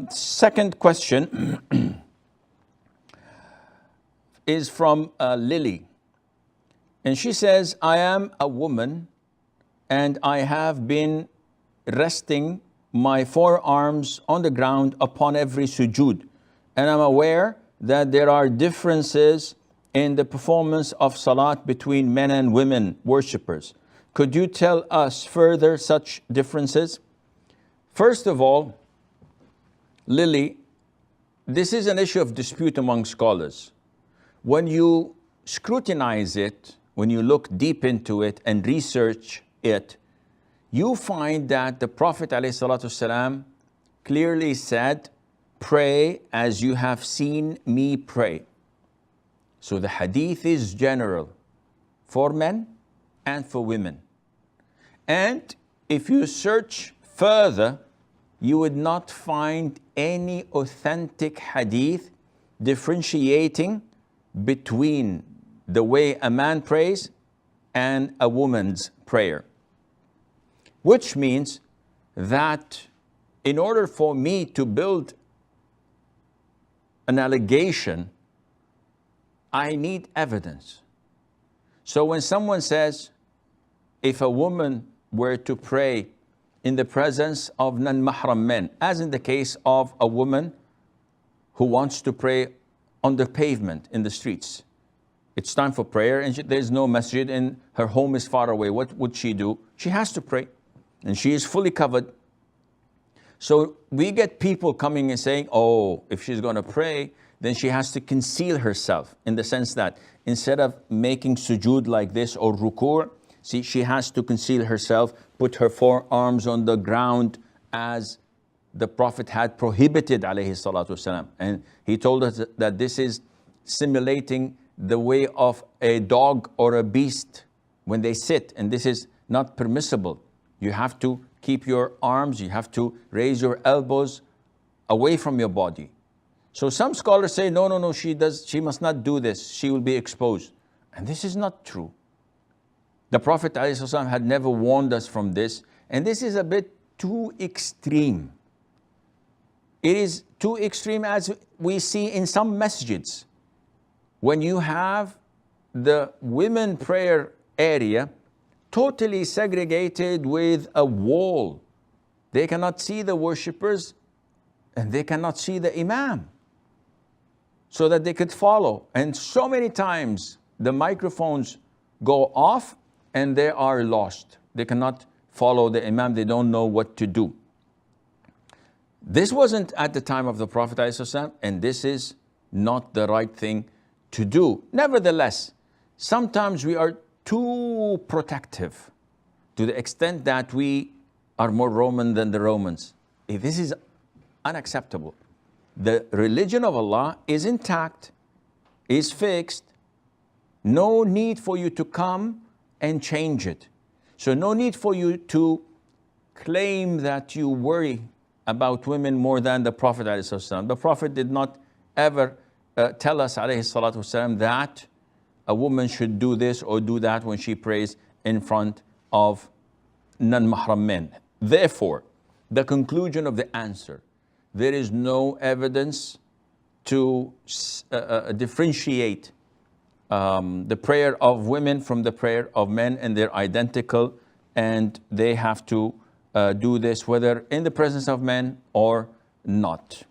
Second question is from Lily. And she says, I am a woman and I have been resting my forearms on the ground upon every sujood. And I'm aware that there are differences in the performance of salat between men and women worshippers. Could you tell us further such differences? First of all, Lily, this is an issue of dispute among scholars. When you scrutinize it, when you look deep into it and research it, you find that the Prophet ﷺ clearly said, pray as you have seen me pray. So the hadith is general for men and for women. And if you search further, you would not find any authentic hadith differentiating between the way a man prays and a woman's prayer. Which means that in order for me to build an allegation, I need evidence. So when someone says, if a woman were to pray in the presence of non-mahram men, as in the case of a woman who wants to pray on the pavement in the streets, it's time for prayer and there's no masjid and her home is far away, what would she do? She has to pray and she is fully covered. So we get people coming and saying, oh, if she's going to pray, then she has to conceal herself, in the sense that instead of making sujood like this or ruku', see, she has to conceal herself, put her forearms on the ground as the Prophet had prohibited, alayhi salatu wasalam. And he told us that this is simulating the way of a dog or a beast when they sit, and this is not permissible. You have to keep your arms, you have to raise your elbows away from your body. So some scholars say, no, she must not do this, she will be exposed. And this is not true. The Prophet ﷺ had never warned us from this, and this is a bit too extreme. It is too extreme as we see in some masjids. When you have the women prayer area totally segregated with a wall. They cannot see the worshippers and they cannot see the imam, so that they could follow. And so many times the microphones go off and they are lost. They cannot follow the imam. They don't know what to do. This wasn't at the time of the Prophet ﷺ, and this is not the right thing to do. Nevertheless, sometimes we are too protective to the extent that we are more Roman than the Romans. This is unacceptable. The religion of Allah is intact, is fixed. No need for you to come and change it. So no need for you to claim that you worry about women more than the Prophet ﷺ. The Prophet did not ever tell us ﷺ that a woman should do this or do that when she prays in front of non-mahram men. Therefore, the conclusion of the answer, there is no evidence to differentiate the prayer of women from the prayer of men, and they're identical, and they have to do this whether in the presence of men or not.